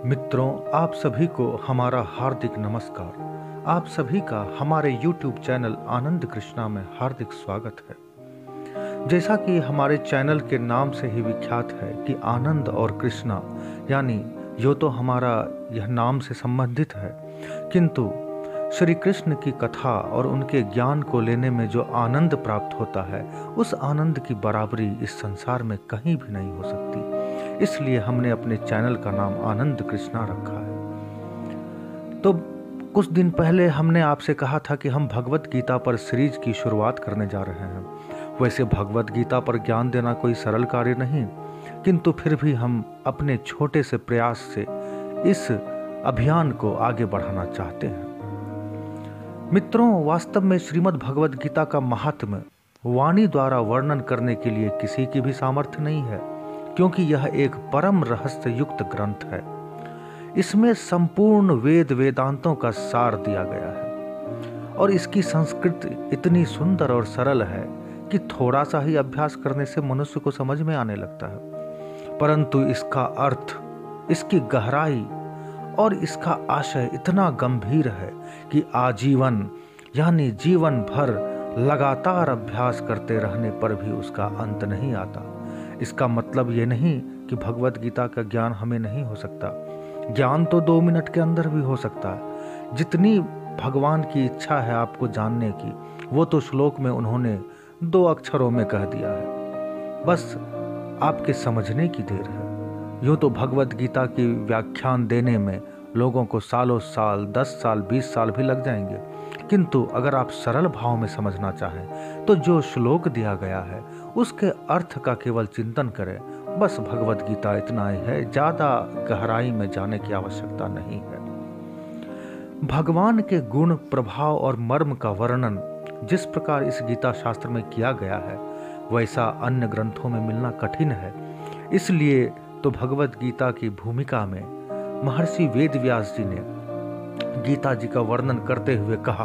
मित्रों, आप सभी को हमारा हार्दिक नमस्कार। आप सभी का हमारे YouTube चैनल आनंद कृष्णा में हार्दिक स्वागत है। जैसा कि हमारे चैनल के नाम से ही विख्यात है कि आनंद और कृष्णा, यानी यो तो हमारा यह नाम से संबंधित है, किंतु श्री कृष्ण की कथा और उनके ज्ञान को लेने में जो आनंद प्राप्त होता है, उस आनंद की बराबरी इस संसार में कहीं भी नहीं हो सकती। इसलिए हमने अपने चैनल का नाम आनंद कृष्णा रखा है। तो कुछ दिन पहले हमने आपसे कहा था कि हम भगवत गीता पर सीरीज की शुरुआत करने जा रहे हैं। वैसे भगवत गीता पर ज्ञान देना कोई सरल कार्य नहीं, किंतु फिर भी हम अपने छोटे से प्रयास से इस अभियान को आगे बढ़ाना चाहते हैं। मित्रों, वास्तव में श्रीमद् भगवत गीता का महात्म्य वाणी द्वारा वर्णन करने के लिए किसी की भी सामर्थ्य नहीं है, क्योंकि यह एक परम रहस्य युक्त ग्रंथ है। इसमें संपूर्ण वेद वेदांतों का सार दिया गया है और इसकी संस्कृत इतनी सुंदर और सरल है कि थोड़ा सा ही अभ्यास करने से मनुष्य को समझ में आने लगता है। परंतु इसका अर्थ, इसकी गहराई और इसका आशय इतना गंभीर है कि आजीवन यानी जीवन भर लगातार अभ्यास करते रहने पर भी उसका अंत नहीं आता। इसका मतलब ये नहीं कि भगवत गीता का ज्ञान हमें नहीं हो सकता। ज्ञान तो 2 मिनट के अंदर भी हो सकता है। जितनी भगवान की इच्छा है आपको जानने की, वो तो श्लोक में उन्होंने 2 अक्षरों में कह दिया है। बस आपके समझने की देर है। यूँ तो भगवत गीता की व्याख्यान देने में लोगों को सालों साल, 10 साल, 20 साल भी लग जाएंगे, किंतु अगर आप सरल भाव में समझना चाहें तो जो श्लोक दिया गया है उसके अर्थ का केवल चिंतन करें। बस भगवत गीता इतना ही है, ज़्यादा गहराई में जाने की आवश्यकता नहीं है। भगवान के गुण, प्रभाव और मर्म का वर्णन जिस प्रकार इस गीता शास्त्र में किया गया है, वैसा अन्य ग्रंथों में मिलना कठिन है। इसलिए तो भगवत गीता की भूमिका में महर्षि वेदव्यास जी ने गीता जी का वर्णन करते हुए कहा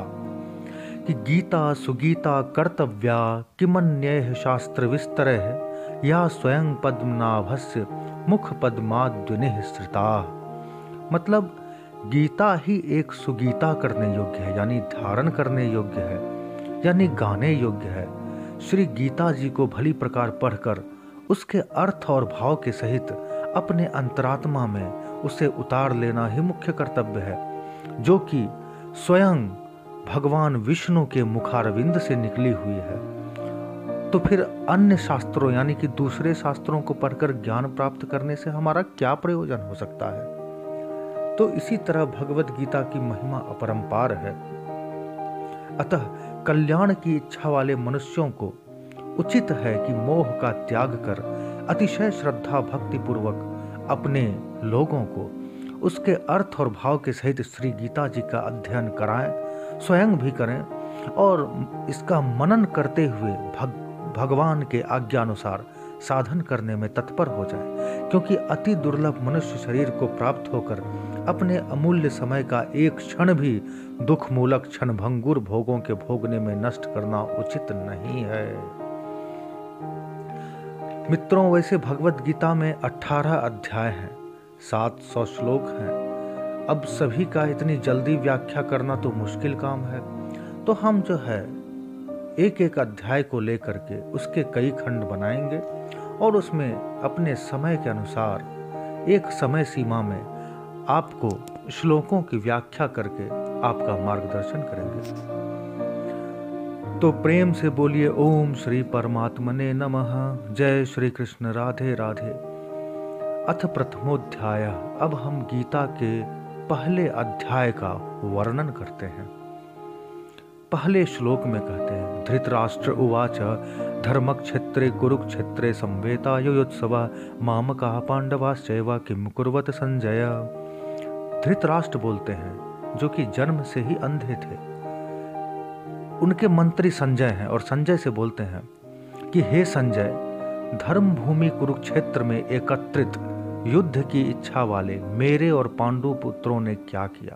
कि गीता सुगीता कर्तव्या किमन्यैः शास्त्र विस्तरैः या स्वयं पद्मनाभस्य मुख पद्माद्युनिः श्रिता। मतलब गीता ही एक सुगीता करने योग्य है, यानी धारण करने योग्य है, यानी गाने योग्य है। श्री गीता जी को भली प्रकार पढ़कर उसके अर्थ और भाव के सहित अपने अंतरात्मा में उसे उतार लेना ही मुख्य कर्तव्य है, जो कि स्वयं भगवान विष्णु के मुखारविंद से निकली हुई है। तो फिर अन्य शास्त्रों यानी कि दूसरे शास्त्रों को पढ़कर ज्ञान प्राप्त करने से हमारा क्या प्रयोजन हो सकता है। तो इसी तरह भगवत गीता की महिमा अपरंपार है। अतः कल्याण की इच्छा वाले मनुष्यों को उचित है कि मोह का त्याग कर अतिशय श्रद्धा भक्ति पूर्वक अपने लोगों को उसके अर्थ और भाव के सहित श्री गीता जी का अध्ययन कराएं, स्वयं भी करें और इसका मनन करते हुए भगवान के आज्ञानुसार साधन करने में तत्पर हो जाए, क्योंकि अति दुर्लभ मनुष्य शरीर को प्राप्त होकर अपने अमूल्य समय का एक क्षण भी दुख मूलक क्षणभंगुर भोगों के भोगने में नष्ट करना उचित नहीं है। मित्रों, वैसे भगवत गीता में 18 अध्याय हैं, 700 श्लोक हैं। अब सभी का इतनी जल्दी व्याख्या करना तो मुश्किल काम है, तो हम जो है एक एक अध्याय को लेकर के उसके कई खंड बनाएंगे और उसमें अपने समय के अनुसार एक समय सीमा में आपको श्लोकों की व्याख्या करके आपका मार्गदर्शन करेंगे। तो प्रेम से बोलिए ओम श्री परमात्मने नमः। जय श्री कृष्ण, राधे राधे। अथ प्रथमोध्याय। अब हम गीता के पहले अध्याय का वर्णन करते हैं। पहले श्लोक में कहते हैं, धृतराष्ट्र उवाच धर्मक्षेत्रे कुरुक्षेत्रे संवेतायुयोत्सवा मामकाः पांडवाश्चैव किं कुर्वत संजय। धृतराष्ट्र बोलते हैं, जो कि जन्म से ही अंधे थे। उनके मंत्री संजय हैं और संजय से बोलते हैं कि हे संजय, धर्म भूमि कुरुक्षेत्र में एकत्रित युद्ध की इच्छा वाले मेरे और पांडु पुत्रों ने क्या किया।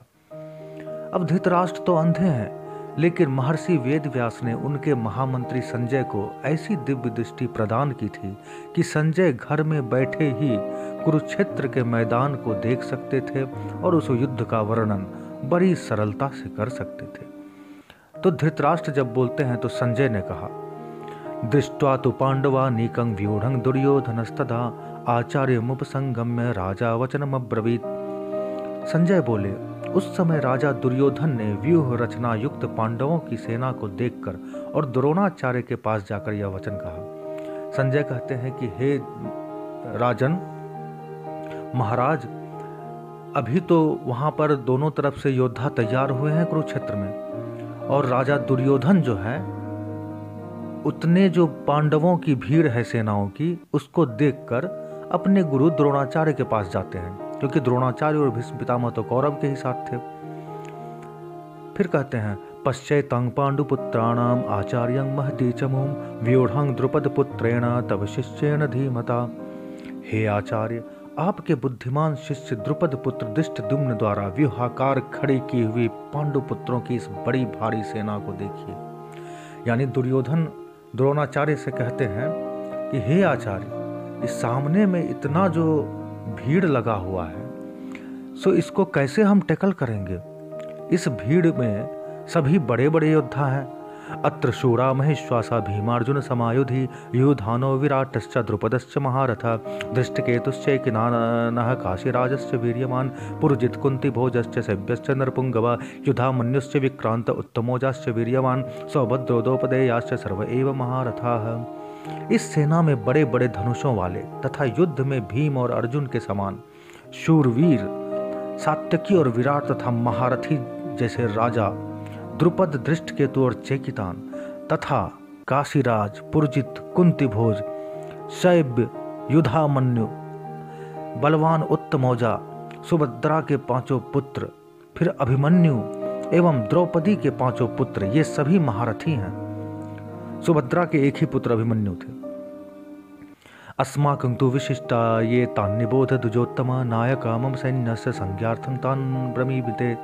अब धृतराष्ट्र तो अंधे हैं, लेकिन महर्षि वेदव्यास ने उनके महामंत्री संजय को ऐसी दिव्य दृष्टि प्रदान की थी कि संजय घर में बैठे ही कुरुक्षेत्र के मैदान को देख सकते थे और उस युद्ध का वर्णन बड़ी सरलता से कर सकते थे। तो धृतराष्ट्र जब बोलते हैं तो संजय ने कहा, दृष्ट्वा तु पांडवा नीकं व्यूढ़ं दुर्योधनस्तदा आचार्यमुपसंगम्य राजा वचनमब्रवीत। संजय बोले, उस समय राजा दुर्योधन ने व्यूह रचना युक्त पांडवों की सेना को देखकर और द्रोणाचार्य के पास जाकर यह वचन कहा। संजय कहते हैं कि हे राजन, महाराज, अभी तो वहां पर दोनों तरफ से योद्धा तैयार हुए हैं कुरुक्षेत्र में, और राजा दुर्योधन जो है उतने जो पांडवों की भीड़ है सेनाओं की, उसको देखकर अपने गुरु द्रोणाचार्य के पास जाते हैं, क्योंकि द्रोणाचार्य और भीष्म पितामह तो कौरव के ही साथ थे। फिर कहते हैं, पश्चैतं पांडुपुत्राणाम आचार्यं महती चमूम व्यूढ़ं द्रुपद पुत्रेण तव शिष्येन धीमता। हे आचार्य, आपके बुद्धिमान शिष्य द्रुपद पुत्र धृष्टद्युम्न द्वारा व्यूहाकार खड़ी की हुई पांडुपुत्रों की इस बड़ी भारी सेना को देखिए। यानी दुर्योधन द्रोणाचार्य से कहते हैं कि हे आचार्य, इस सामने में इतना जो भीड़ लगा हुआ है, सो इसको कैसे हम टैकल करेंगे? इस भीड़ में सभी बड़े बड़े योद्धा हैं। अत्र शूरा महेश्वासा भीमार्जुन समायुधि युधानो विराटश्च द्रुपदश्च महारथा धृष्टकेतुश्चैकिनानः काशीराजश्च वीर्यवान् पुरजित् कुन्तिभोजश्च सैभ्यश्च नरपुङ्गवा युधामन्युश्च विक्रान्त उत्तमोजाश्च वीर्यवान् सौभद्रो द्रौपदेयाश्च सर्व एव महारथाः। इस सेना में बड़े बड़े धनुषों वाले तथा युद्ध में भीम और अर्जुन के समान शूरवीर, सात्यकी और विराट तथा महारथी जैसे राजा द्रुपद, धृष्टकेतु और चेकितान तथा काशीराज, पुरजित, कुंतीभोज, शैब्य, युधामन्यु, बलवान उत्तमौजा, सुभद्रा के 5 पुत्र, फिर अभिमन्यु एवं द्रौपदी के 5 पुत्र, ये सभी महारथी हैं। सुभद्रा के एक ही पुत्र अभिमन्यु थे। अस्माकं तु विशिष्टा ये तान्निबोध द्विजोत्तमा नायका मम सैन्यस्य संज्ञार्थं तान् ब्रमीमिते।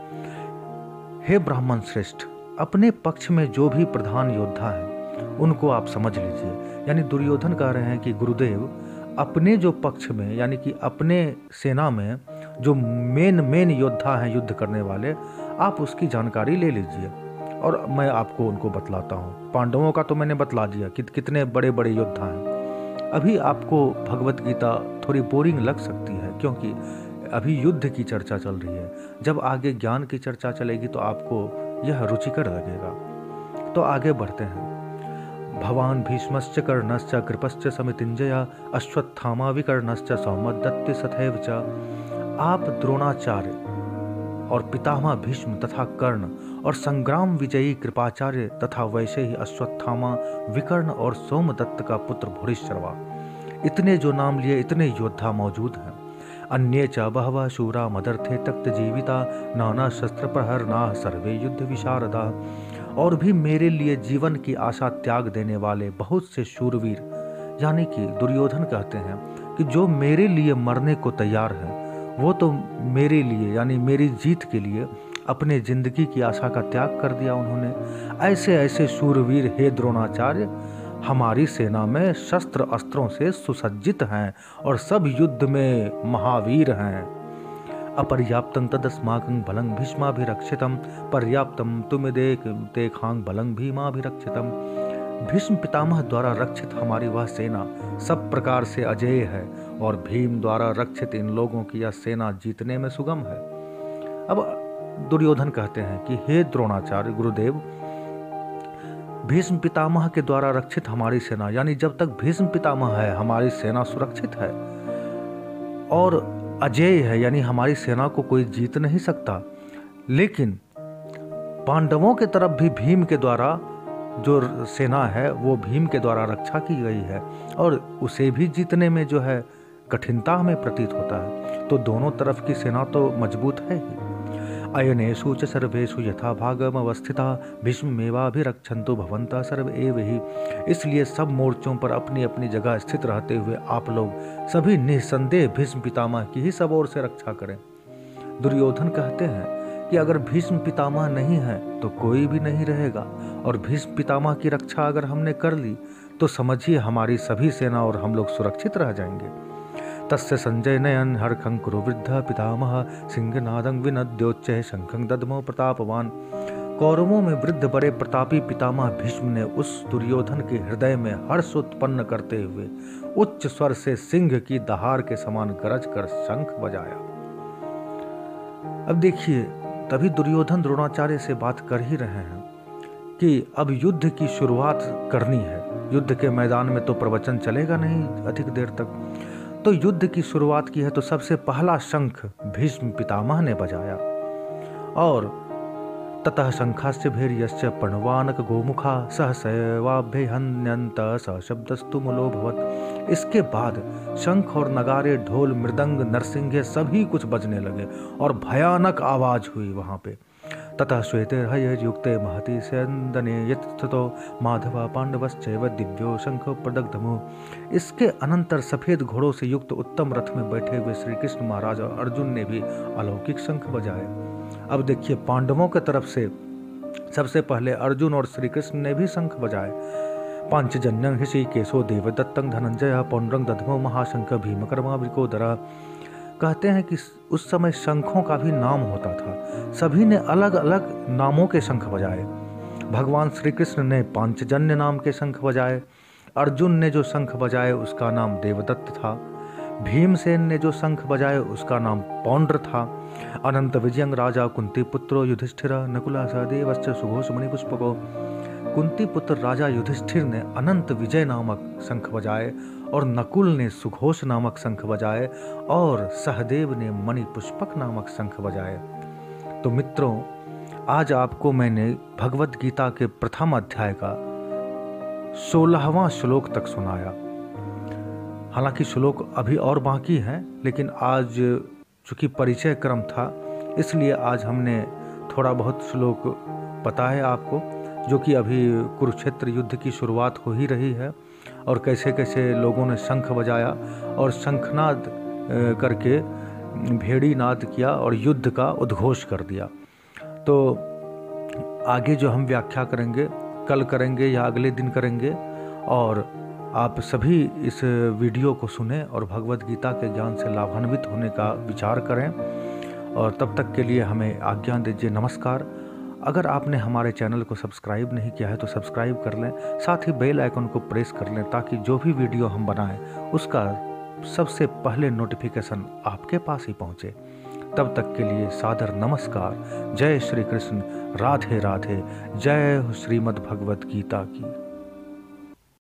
हे ब्राह्मण श्रेष्ठ, अपने पक्ष में जो भी प्रधान योद्धा हैं उनको आप समझ लीजिए। यानी दुर्योधन कह रहे हैं कि गुरुदेव, अपने जो पक्ष में यानी कि अपने सेना में जो मेन योद्धा हैं युद्ध करने वाले, आप उसकी जानकारी ले लीजिए और मैं आपको उनको बतलाता हूँ। पांडवों का तो मैंने बतला दिया कि कितने बड़े बड़े योद्धा हैं। अभी आपको भगवत गीता थोड़ी बोरिंग लग सकती है, क्योंकि अभी युद्ध की चर्चा चल रही है। जब आगे ज्ञान की चर्चा चलेगी तो आपको यह रुचिकर लगेगा। तो आगे बढ़ते हैं। भवान भीष्मश्च कर्णश्च कृपश्च समितिंजया अश्वत्थामा विकर्णश्च सौमदत्ति सथैव च। आप द्रोणाचार्य और पितामह भीष्म तथा कर्ण और संग्राम विजयी कृपाचार्य तथा वैसे ही अश्वत्थामा, विकर्ण और सोमदत्त का पुत्र भूरिश्रवा, इतने जो नाम लिए इतने योद्धा मौजूद हैं। अन्ये च बहवः शूरा मदर्थे तक्त जीविता नाना शस्त्र प्रहरणाः सर्वे युद्ध विशारदा। और भी मेरे लिए जीवन की आशा त्याग देने वाले बहुत से शूरवीर, यानी कि दुर्योधन कहते हैं कि जो मेरे लिए मरने को तैयार है, वो तो मेरे लिए यानी मेरी जीत के लिए अपने जिंदगी की आशा का त्याग कर दिया उन्होंने। ऐसे ऐसे शूरवीर हे द्रोणाचार्य हमारी सेना में शस्त्र अस्त्रों से सुसज्जित हैं और सब युद्ध में महावीर हैं। अपर्याप्तं तदस्माकं बलं भीष्माभिरक्षितं पर्याप्तं तुमिदेखां बलं भीमाभिरक्षितं। भीष्म पितामह द्वारा रक्षित हमारी वह सेना सब प्रकार से अजेय है और भीम द्वारा रक्षित इन लोगों की यह सेना जीतने में सुगम है। अब दुर्योधन कहते हैं कि हे द्रोणाचार्य गुरुदेव, भीष्म पितामह के द्वारा रक्षित हमारी सेना, यानी जब तक भीष्म पितामह है हमारी सेना सुरक्षित है और अजेय है, यानी हमारी सेना को कोई जीत नहीं सकता। लेकिन पांडवों के तरफ भी भीम के द्वारा जो सेना है वो भीम के द्वारा रक्षा की गई है और उसे भी जीतने में जो है कठिनता हमें प्रतीत होता है। तो दोनों तरफ की सेना तो मजबूत है ही। अयनेषु च सर्वेषु यथा भागमवस्थिता भीष्मेवाभिरक्षन्तु भवन्तः सर्व एव हि। इसलिए सब मोर्चों पर अपनी अपनी जगह स्थित रहते हुए आप लोग सभी निस्संदेह भीष्म पितामह की ही सब ओर से रक्षा करें। दुर्योधन कहते हैं कि अगर भीष्म पितामह नहीं है तो कोई भी नहीं रहेगा, और भीष्म पितामह की रक्षा अगर हमने कर ली तो समझिए हमारी सभी सेना और हम लोग सुरक्षित रह जाएंगे। तस्य संजय नयन हरखं कुरु वृद्ध पितामह सिंहनादं विनद्योच्चैः शंखं दद्मो प्रतापवान। कौरवों में वृद्ध बड़े प्रतापी पितामह भीष्म ने उस दुर्योधन के हृदय में हर्ष उत्पन्न करते हुए उच्च स्वर से सिंह की दहाड़ के समान गरज कर शंख बजाया। अब देखिए, तभी दुर्योधन द्रोणाचार्य से बात कर ही रहे हैं कि अब युद्ध की शुरुआत करनी है। युद्ध के मैदान में तो प्रवचन चलेगा नहीं अधिक देर तक, तो युद्ध की शुरुआत की है। तो सबसे पहला शंख भीष्म पितामह ने बजाया, और ततः शंखास्य भैर्यश्च प्रणवानक गोमुखा सहसैवाभ्यहन्यन्त सशब्दस्तु मूलोऽभवत्। इसके बाद शंख और नगारे, ढोल, मृदंग, नरसिंगे सभी कुछ बजने लगे और भयानक आवाज हुई वहां पे। ततः श्वेतैर्हयैर्युक्ते महति स्यन्दने यत्स्थितो माधव पांडवश्चैव दिव्यो शंखो प्रदग्धमो। इसके अनंतर सफेद घोड़ों से युक्त उत्तम रथ में बैठे हुए श्री कृष्ण महाराज और अर्जुन ने भी अलौकिक शंख बजाए। अब देखिए, पांडवों की तरफ से सबसे पहले अर्जुन और श्री कृष्ण ने भी शंख बजाए। पांचजन्यं ऋषिकेशो देवदत्तं धनंजय पौंड्रं दध्मो महाशंख भीमकर्मा वृकोदरा। कहते हैं कि उस समय शंखों का भी नाम होता था, सभी ने अलग अलग नामों के शंख बजाए। भगवान श्री कृष्ण ने पांचजन्य नाम के शंख बजाए, अर्जुन ने जो शंख बजाए उसका नाम देवदत्त था, भीमसेन ने जो शंख बजाए उसका नाम पौंड्र था। अनंत विजयं राजा कुंती पुत्रो युधिष्ठिर नकुला सहदेवश्च सुघोष मणिपुष्पको। कुंती पुत्र राजा युधिष्ठिर ने अनंत विजय नामक शंख बजाए, और नकुल ने सुघोष नामक शंख बजाए, और सहदेव ने मणिपुष्पक नामक शंख बजाए। तो मित्रों, आज आपको मैंने भगवत गीता के प्रथम अध्याय का 16वां श्लोक तक सुनाया। हालांकि श्लोक अभी और बाकी हैं, लेकिन आज चूंकि परिचय क्रम था इसलिए आज हमने थोड़ा बहुत श्लोक बताए आपको, जो कि अभी कुरुक्षेत्र युद्ध की शुरुआत हो ही रही है, और कैसे कैसे लोगों ने शंख बजाया और शंखनाद करके भेड़ी नाद किया और युद्ध का उद्घोष कर दिया। तो आगे जो हम व्याख्या करेंगे कल करेंगे या अगले दिन करेंगे, और आप सभी इस वीडियो को सुनें और भगवत गीता के ज्ञान से लाभान्वित होने का विचार करें। और तब तक के लिए हमें आज्ञा दीजिए। नमस्कार। अगर आपने हमारे चैनल को सब्सक्राइब नहीं किया है तो सब्सक्राइब कर लें, साथ ही बेल आइकन को प्रेस कर लें ताकि जो भी वीडियो हम बनाएं उसका सबसे पहले नोटिफिकेशन आपके पास ही पहुंचे। तब तक के लिए सादर नमस्कार। जय श्री कृष्ण। राधे राधे। जय श्रीमद् भगवत गीता की।